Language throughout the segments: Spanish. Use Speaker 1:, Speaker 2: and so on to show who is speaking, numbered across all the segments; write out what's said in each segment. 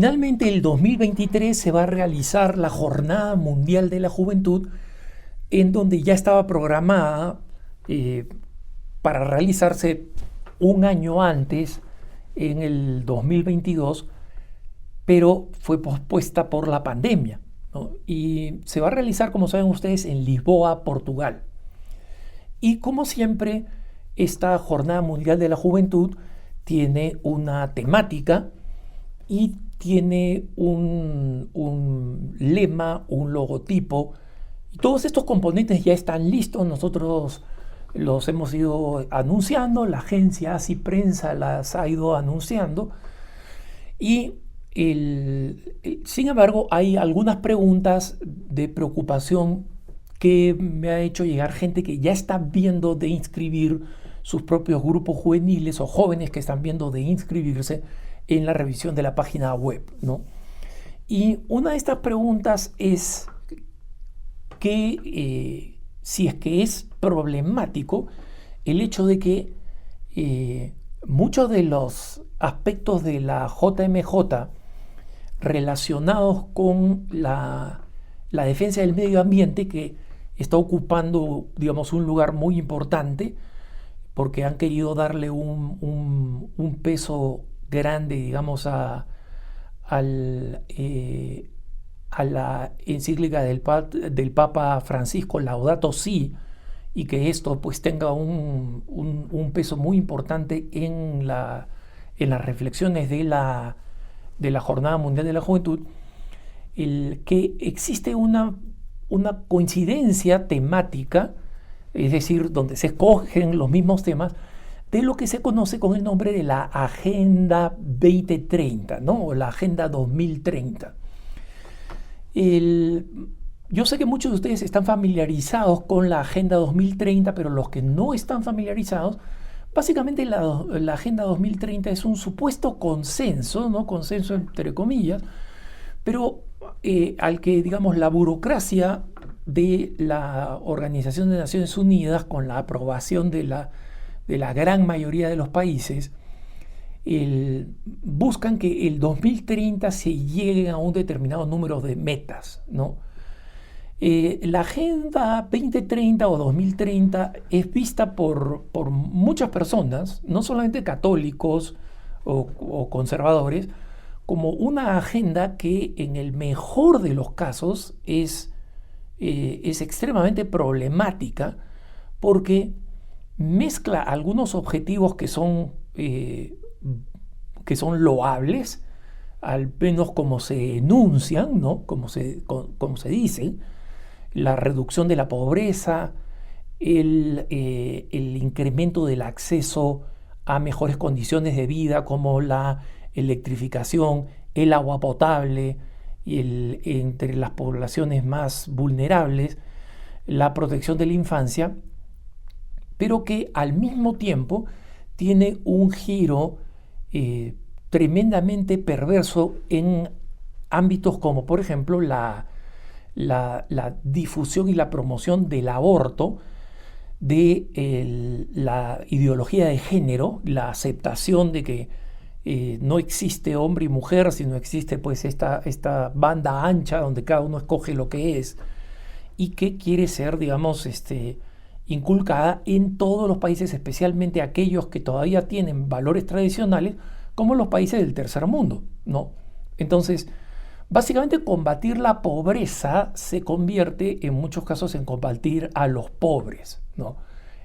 Speaker 1: finalmente el 2023 se va a realizar la Jornada Mundial de la Juventud, en donde ya estaba programada eh, para realizarse un año antes, en el 2022, pero fue pospuesta por la pandemia, ¿no? Y se va a realizar, como saben ustedes, en Lisboa, Portugal. Y como siempre, esta Jornada Mundial de la Juventud tiene una temática y tiene un lema, un logotipo. Y todos estos componentes ya están listos, nosotros los hemos ido anunciando, la agencia ASI Prensa las ha ido anunciando. Y sin embargo, hay algunas preguntas de preocupación que me ha hecho llegar gente que ya está viendo de inscribir sus propios grupos juveniles o jóvenes que están viendo de inscribirse en la revisión de la página web, ¿no? Y una de estas preguntas es que si es que es problemático el hecho de que muchos de los aspectos de la JMJ relacionados con la defensa del medio ambiente, que está ocupando, digamos, un lugar muy importante, porque han querido darle un peso grande, digamos, al, a la encíclica del Papa Francisco, Laudato Si, y que esto pues tenga un peso muy importante en las reflexiones de la Jornada Mundial de la Juventud, el que existe una coincidencia temática, es decir, donde se escogen los mismos temas, de lo que se conoce con el nombre de la Agenda 2030, ¿no? O la Agenda 2030. Yo sé que muchos de ustedes están familiarizados con la Agenda 2030, pero los que no están familiarizados, básicamente la Agenda 2030 es un supuesto consenso, ¿no? Consenso entre comillas, pero al que, digamos, la burocracia de la Organización de Naciones Unidas, con la aprobación de la gran mayoría de los países, buscan que el 2030 se llegue a un determinado número de metas, ¿no? La Agenda 2030 o 2030 es vista por muchas personas, no solamente católicos o conservadores, como una agenda que en el mejor de los casos es extremadamente problemática, porque mezcla algunos objetivos que son loables, al menos como se enuncian, ¿no? Como se dice, la reducción de la pobreza, el incremento del acceso a mejores condiciones de vida, como la electrificación, el agua potable, entre las poblaciones más vulnerables, la protección de la infancia, pero que al mismo tiempo tiene un giro tremendamente perverso en ámbitos como, por ejemplo, la difusión y la promoción del aborto, de la ideología de género, la aceptación de que no existe hombre y mujer, sino existe pues esta banda ancha donde cada uno escoge lo que es, y que quiere ser, digamos, inculcada en todos los países, especialmente aquellos que todavía tienen valores tradicionales, como los países del tercer mundo, ¿no? Entonces, básicamente combatir la pobreza se convierte en muchos casos en combatir a los pobres, ¿no?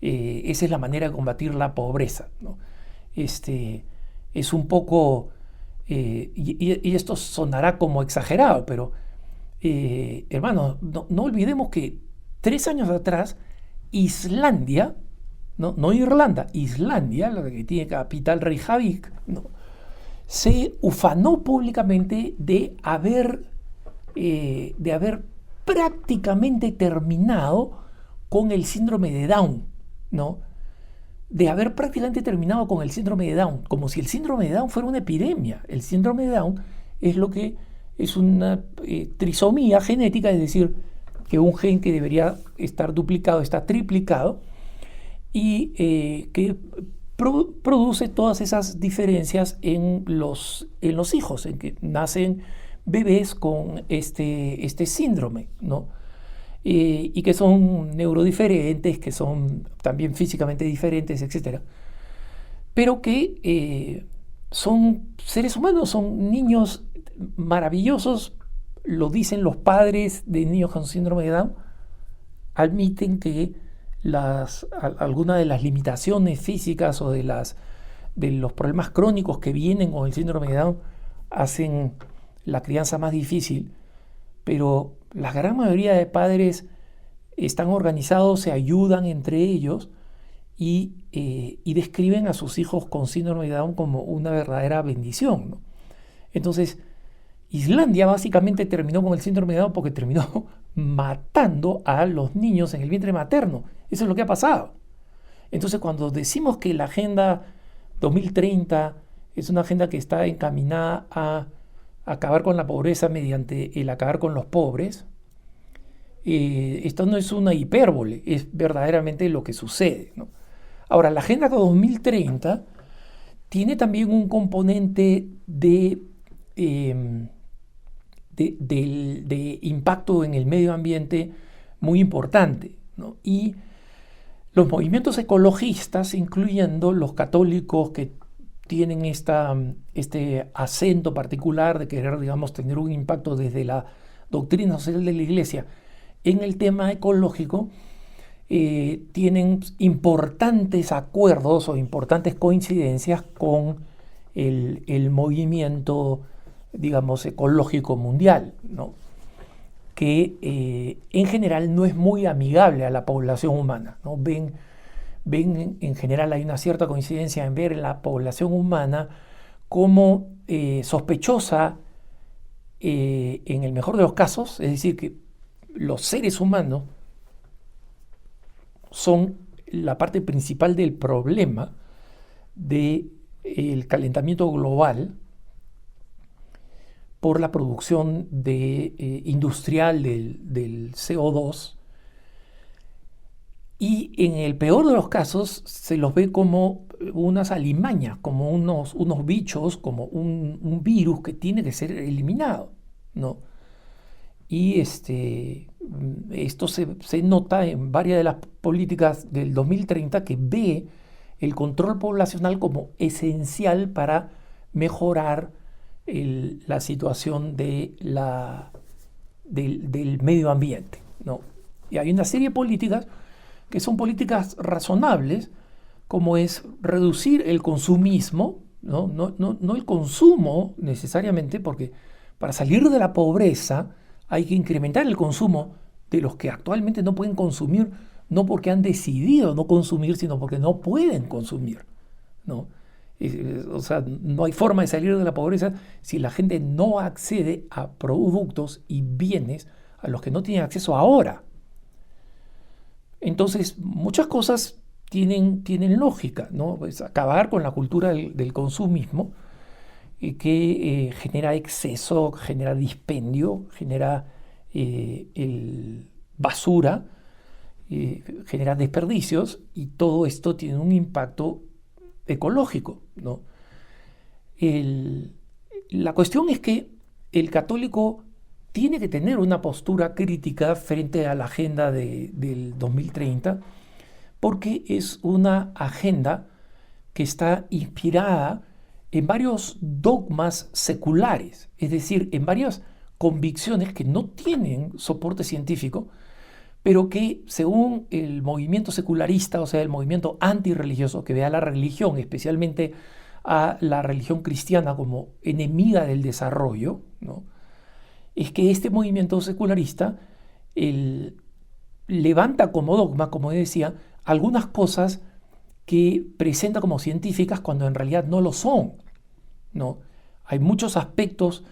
Speaker 1: Esa es la manera de combatir la pobreza, ¿no? Es un poco, y esto sonará como exagerado, pero hermano, no olvidemos que 3 años atrás Islandia, no Irlanda, Islandia, la que tiene capital Reykjavik, ¿no?, se ufanó públicamente de haber prácticamente terminado con el síndrome de Down, ¿no? De haber prácticamente terminado con el síndrome de Down, como si el síndrome de Down fuera una epidemia. El síndrome de Down es lo que es una trisomía genética, es decir, que un gen que debería estar duplicado está triplicado, y que produce todas esas diferencias en los hijos, en que nacen bebés con este síndrome, ¿no? Y que son neurodiferentes, que son también físicamente diferentes, etc. Pero que son seres humanos, son niños maravillosos, lo dicen los padres de niños con síndrome de Down, admiten que algunas de las limitaciones físicas o de los problemas crónicos que vienen con el síndrome de Down hacen la crianza más difícil, pero la gran mayoría de padres están organizados, se ayudan entre ellos y describen a sus hijos con síndrome de Down como una verdadera bendición, ¿no? Entonces, Islandia básicamente terminó con el síndrome de Down porque terminó matando a los niños en el vientre materno. Eso es lo que ha pasado. Entonces, cuando decimos que la Agenda 2030 es una agenda que está encaminada a acabar con la pobreza mediante el acabar con los pobres, esto no es una hipérbole, es verdaderamente lo que sucede, ¿no? Ahora, la Agenda 2030 tiene también un componente de impacto en el medio ambiente muy importante, ¿no? Y los movimientos ecologistas, incluyendo los católicos que tienen este acento particular de querer, digamos, tener un impacto desde la doctrina social de la Iglesia en el tema ecológico, tienen importantes acuerdos o importantes coincidencias con el movimiento, digamos, ecológico mundial, ¿no? Que en general no es muy amigable a la población humana, ¿no? Ven en general hay una cierta coincidencia en ver en la población humana como sospechosa en el mejor de los casos, es decir, que los seres humanos son la parte principal del problema del calentamiento global por la producción industrial del CO2, y en el peor de los casos se los ve como unas alimañas, como unos bichos, como un virus que tiene que ser eliminado, ¿no? Y esto se nota en varias de las políticas del 2030 que ve el control poblacional como esencial para mejorar la situación del medio ambiente, ¿no? Y hay una serie de políticas que son políticas razonables, como es reducir el consumismo, ¿no? No el consumo necesariamente, porque para salir de la pobreza hay que incrementar el consumo de los que actualmente no pueden consumir, no porque han decidido no consumir, sino porque no pueden consumir, ¿no? O sea, no hay forma de salir de la pobreza si la gente no accede a productos y bienes a los que no tienen acceso ahora. Entonces, muchas cosas tienen lógica, ¿no? Pues acabar con la cultura del consumismo, que genera exceso, genera dispendio, genera basura, genera desperdicios, y todo esto tiene un impacto ecológico, ¿no? La cuestión es que el católico tiene que tener una postura crítica frente a la agenda del 2030, porque es una agenda que está inspirada en varios dogmas seculares, es decir, en varias convicciones que no tienen soporte científico, pero que según el movimiento secularista, o sea, el movimiento antirreligioso, que ve a la religión, especialmente a la religión cristiana, como enemiga del desarrollo, ¿no? Es que este movimiento secularista levanta como dogma, como decía, algunas cosas que presenta como científicas cuando en realidad no lo son, ¿no? Hay muchos aspectos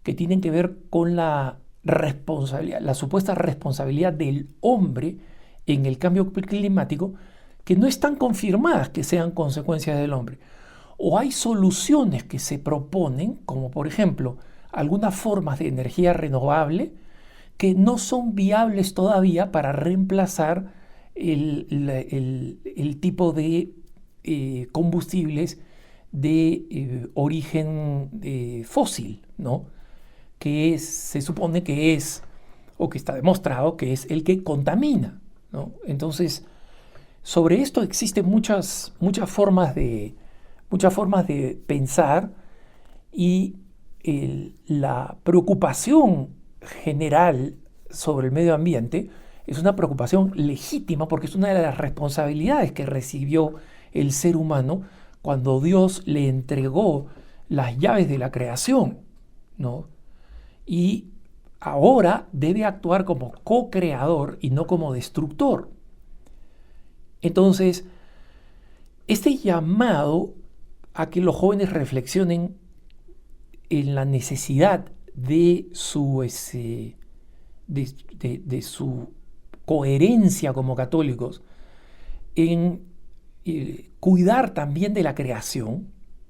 Speaker 1: que tienen que ver con la responsabilidad, la supuesta responsabilidad del hombre en el cambio climático, que no están confirmadas que sean consecuencias del hombre. O hay soluciones que se proponen, como por ejemplo algunas formas de energía renovable, que no son viables todavía para reemplazar el tipo de combustibles de origen fósil, ¿no? Se supone que es, o que está demostrado que es el que contamina, ¿no? Entonces, sobre esto existen muchas formas de pensar, y la preocupación general sobre el medio ambiente es una preocupación legítima, porque es una de las responsabilidades que recibió el ser humano cuando Dios le entregó las llaves de la creación, ¿no? Y ahora debe actuar como co-creador y no como destructor. Entonces, este llamado a que los jóvenes reflexionen en la necesidad de su coherencia como católicos, en cuidar también de la creación,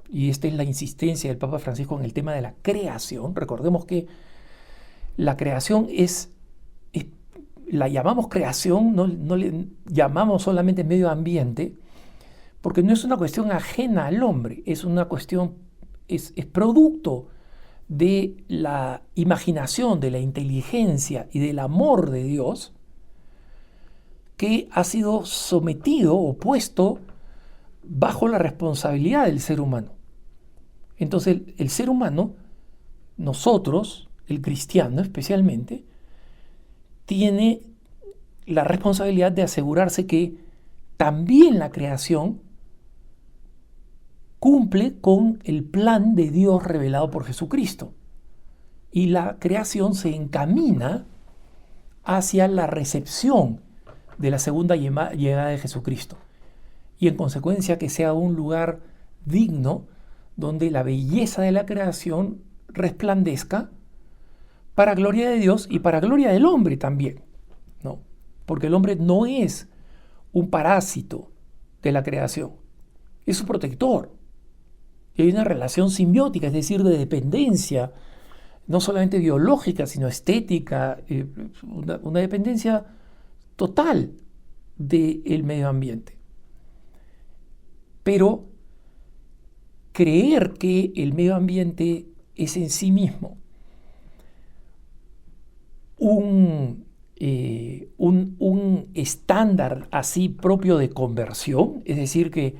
Speaker 1: y esta es la insistencia del Papa Francisco en el tema de la creación. Recordemos que la creación la llamamos creación, no le llamamos solamente medio ambiente, porque no es una cuestión ajena al hombre, es una cuestión, es producto de la imaginación, de la inteligencia y del amor de Dios, que ha sido sometido o puesto bajo la responsabilidad del ser humano. Entonces el ser humano, nosotros, el cristiano especialmente, tiene la responsabilidad de asegurarse que también la creación cumple con el plan de Dios revelado por Jesucristo. Y la creación se encamina hacia la recepción de la segunda llegada de Jesucristo. Y en consecuencia que sea un lugar digno donde la belleza de la creación resplandezca para gloria de Dios y para gloria del hombre también, ¿no? Porque el hombre no es un parásito de la creación, es su protector. Y hay una relación simbiótica, es decir, de dependencia, no solamente biológica, sino estética, una dependencia total del medio ambiente. Pero creer que el medio ambiente es en sí mismo un estándar así propio de conversión, es decir, que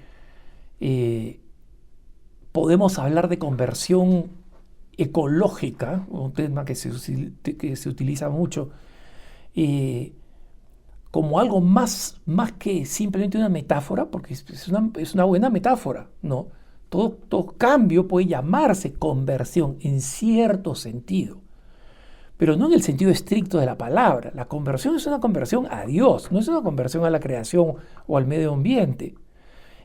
Speaker 1: podemos hablar de conversión ecológica, un tema que se utiliza mucho, como algo más que simplemente una metáfora, porque es una buena metáfora, ¿no? Todo cambio puede llamarse conversión en cierto sentido, pero no en el sentido estricto de la palabra. La conversión es una conversión a Dios, no es una conversión a la creación o al medio ambiente.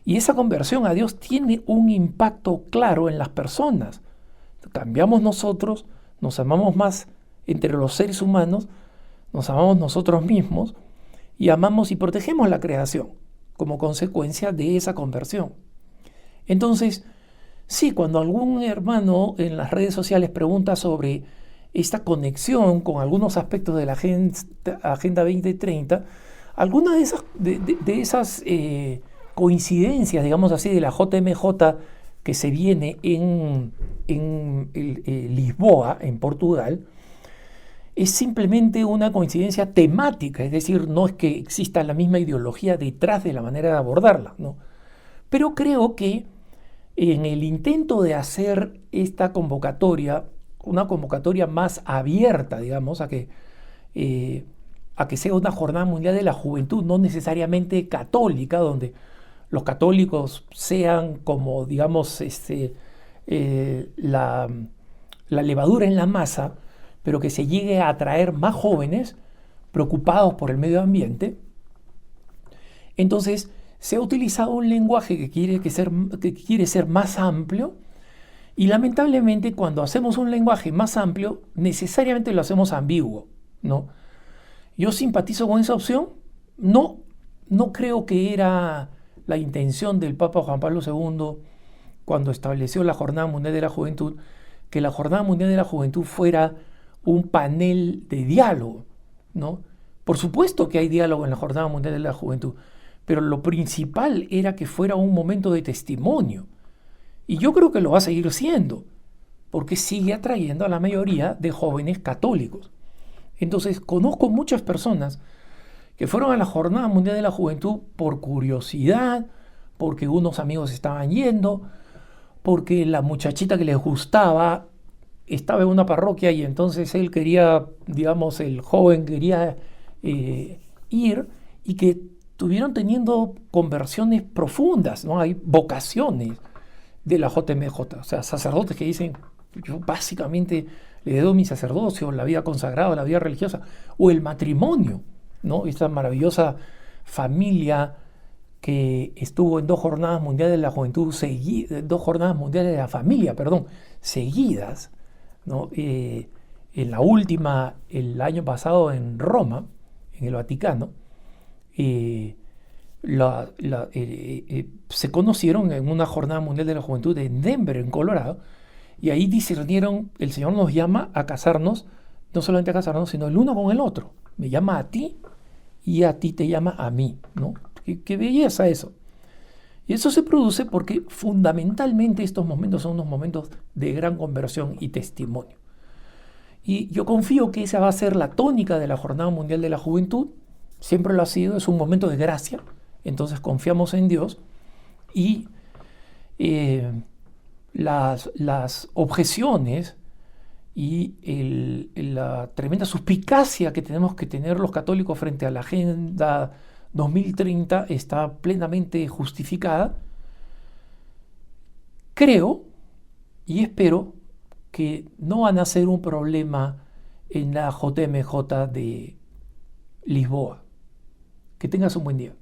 Speaker 1: Y esa conversión a Dios tiene un impacto claro en las personas. Cambiamos nosotros, nos amamos más entre los seres humanos, nos amamos nosotros mismos y amamos y protegemos la creación como consecuencia de esa conversión. Entonces, sí, cuando algún hermano en las redes sociales pregunta sobre esta conexión con algunos aspectos de la Agenda 2030, algunas de esas coincidencias, digamos así, de la JMJ que se viene en Lisboa, en Portugal, es simplemente una coincidencia temática, es decir, no es que exista la misma ideología detrás de la manera de abordarla, ¿no? Pero creo que en el intento de hacer esta convocatoria, una convocatoria más abierta, digamos, a que sea una jornada mundial de la juventud, no necesariamente católica, donde los católicos sean como, digamos, la levadura en la masa, pero que se llegue a atraer más jóvenes preocupados por el medio ambiente. Entonces, se ha utilizado un lenguaje que quiere ser más amplio, y lamentablemente cuando hacemos un lenguaje más amplio, necesariamente lo hacemos ambiguo, ¿no? Yo simpatizo con esa opción, no creo que era la intención del Papa Juan Pablo II cuando estableció la Jornada Mundial de la Juventud, que la Jornada Mundial de la Juventud fuera un panel de diálogo, ¿no? Por supuesto que hay diálogo en la Jornada Mundial de la Juventud, pero lo principal era que fuera un momento de testimonio. Y yo creo que lo va a seguir siendo, porque sigue atrayendo a la mayoría de jóvenes católicos. Entonces, conozco muchas personas que fueron a la Jornada Mundial de la Juventud por curiosidad, porque unos amigos estaban yendo, porque la muchachita que les gustaba estaba en una parroquia y entonces él quería, digamos, el joven quería ir, y que estuvieron teniendo conversiones profundas, ¿no? Hay vocaciones de la JMJ, o sea, sacerdotes que dicen, yo básicamente le doy mi sacerdocio, la vida consagrada, la vida religiosa, o el matrimonio, ¿no? Esta maravillosa familia que estuvo en 2 jornadas mundiales de la juventud, 2 jornadas mundiales de la familia, perdón, seguidas, ¿no? En la última, el año pasado en Roma, en el Vaticano, eh, se conocieron en una jornada mundial de la juventud en Denver, en Colorado, y ahí discernieron, el Señor nos llama a casarnos, no solamente a casarnos, sino el uno con el otro. Me llama a ti y a ti te llama a mí, ¿no? Qué belleza eso. Y eso se produce porque fundamentalmente estos momentos son unos momentos de gran conversión y testimonio. Y yo confío que esa va a ser la tónica de la Jornada Mundial de la Juventud. Siempre lo ha sido, es un momento de gracia. Entonces confiamos en Dios. Y las objeciones y la tremenda suspicacia que tenemos que tener los católicos frente a la Agenda 2030 está plenamente justificada. Creo y espero que no van a ser un problema en la JMJ de Lisboa. Que tengas un buen día.